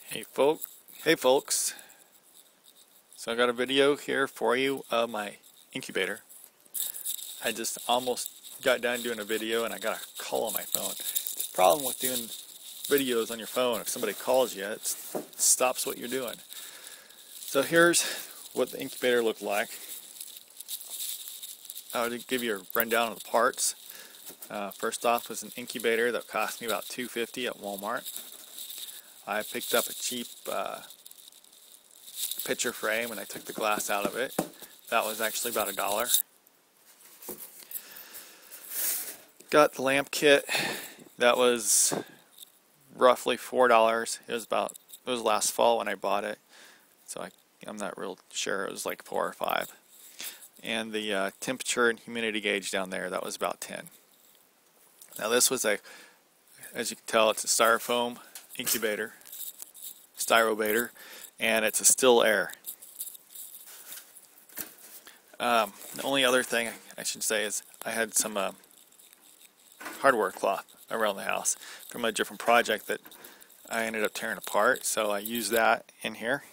Hey folks, so I got a video here for you of my incubator. I just almost got done doing a video and I got a call on my phone. The problem with doing videos on your phone, if somebody calls you, it stops what you're doing. So here's what the incubator looked like. I'll give you a rundown of the parts. First off was an incubator that cost me about $2.50 at Walmart. I picked up a cheap picture frame and I took the glass out of it. That was actually about $1. Got the lamp kit. That was roughly $4. It was last fall when I bought it, so I'm not real sure. It was like 4 or 5. And the temperature and humidity gauge down there, that was about 10. Now this was as you can tell, it's a styrofoam incubator, styro-bator, and it's a still air. The only other thing I should say is I had some hardware cloth around the house from a different project that I ended up tearing apart, so I used that in here.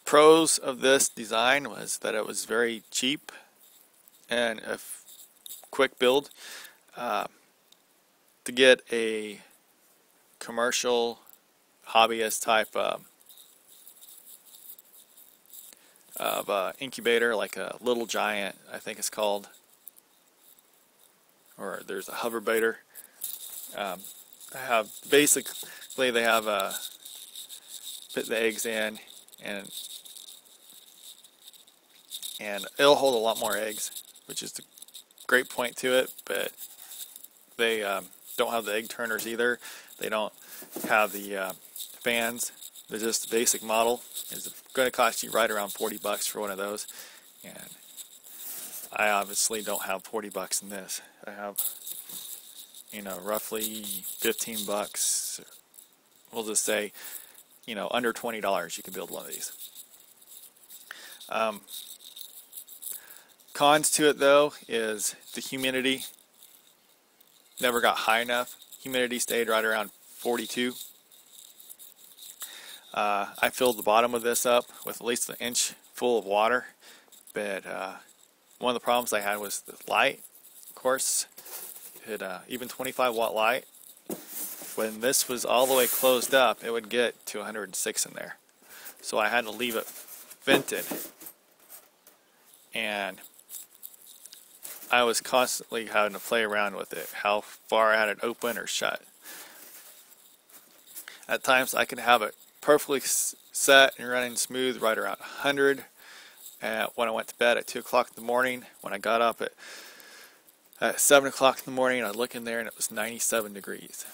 Pros of this design was that it was very cheap and a quick build. To get a commercial hobbyist type of incubator, like a Little Giant, I think it's called, or there's a Hoverbator. Basically they have put the eggs in, and it'll hold a lot more eggs, which is the great point to it. But they don't have the egg turners either. They don't have the fans. They're just the basic model. It's going to cost you right around $40 for one of those, and I obviously don't have $40 in this. I have, roughly $15. We'll just say, under $20 you can build one of these. Cons to it though is the humidity never got high enough. Humidity stayed right around 42. I filled the bottom of this up with at least an inch full of water, but one of the problems I had was the light. Of course, it even 25-watt light, when this was all the way closed up, it would get to 106 in there. So I had to leave it vented, and I was constantly having to play around with it, how far I had it open or shut. At times I could have it perfectly set and running smooth right around 100. When I went to bed at 2 o'clock in the morning, when I got up at 7 o'clock in the morning, I'd look in there and it was 97 degrees.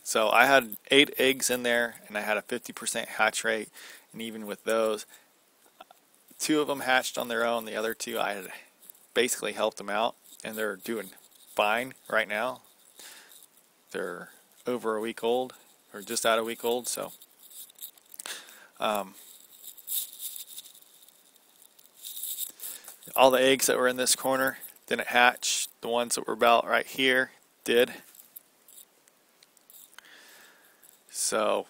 So I had 8 eggs in there, and I had a 50% hatch rate, and even with those, 2 of them hatched on their own. The other 2 I had basically helped them out, and they're doing fine right now. They're over a week old, or just out a week old, so all the eggs that were in this corner didn't hatch. The ones that were about right here did. So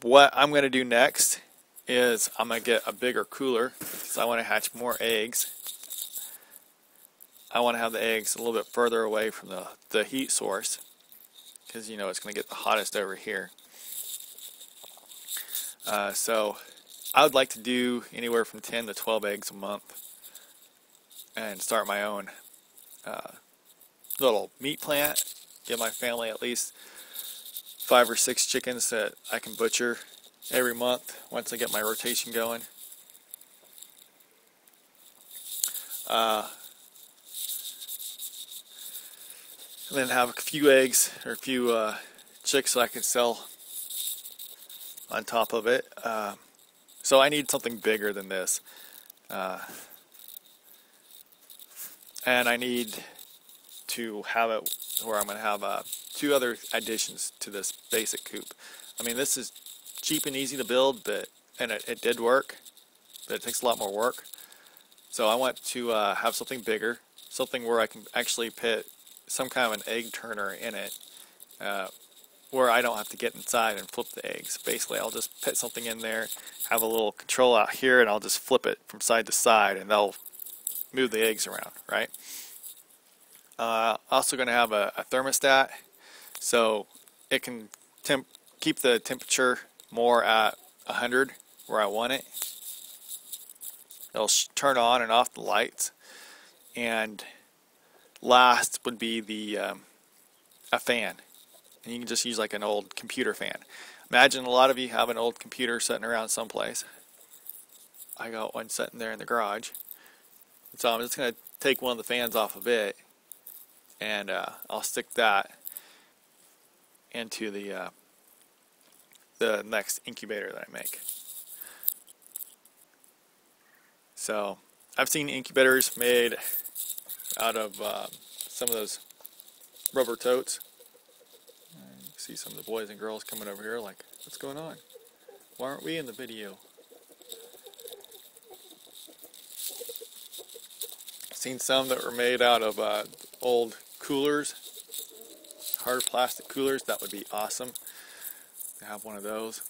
what I'm going to do next is I'm going to get a bigger cooler because I want to hatch more eggs. I want to have the eggs a little bit further away from the heat source, because it's going to get the hottest over here. So I would like to do anywhere from 10 to 12 eggs a month and start my own little meat plant. Give my family at least 5 or 6 chickens that I can butcher every month once I get my rotation going. And then have a few eggs or a few chicks that I can sell on top of it. So I need something bigger than this. And I need to have it where I'm going to have 2 other additions to this basic coop. I mean, this is cheap and easy to build, and it did work, but it takes a lot more work. So I want to have something bigger, something where I can actually put some kind of an egg turner in it, where I don't have to get inside and flip the eggs. Basically, I'll just put something in there, have a little control out here, and I'll just flip it from side to side, and they'll move the eggs around, right? Also going to have a thermostat, so it can keep the temperature more at 100 where I want it. It'll turn on and off the lights. And last would be a fan. And you can just use like an old computer fan. Imagine a lot of you have an old computer sitting around someplace. I got one sitting there in the garage. So I'm just going to take one of the fans off of it, and I'll stick that into the next incubator that I make. So I've seen incubators made out of some of those rubber totes. You can see some of the boys and girls coming over here like, what's going on? Why aren't we in the video? I've seen some that were made out of old coolers, hard plastic coolers. That would be awesome to have one of those,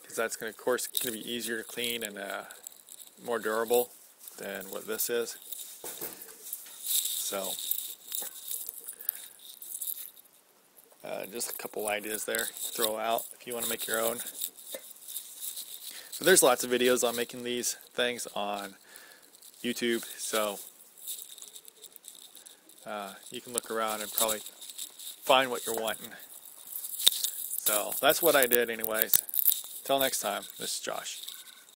because that's going to, of course, going to be easier to clean and more durable than what this is. So just a couple ideas there to throw out if you want to make your own. So there's lots of videos on making these things on YouTube, so you can look around and probably find what you're wanting. So that's what I did anyways. Till next time, this is Josh.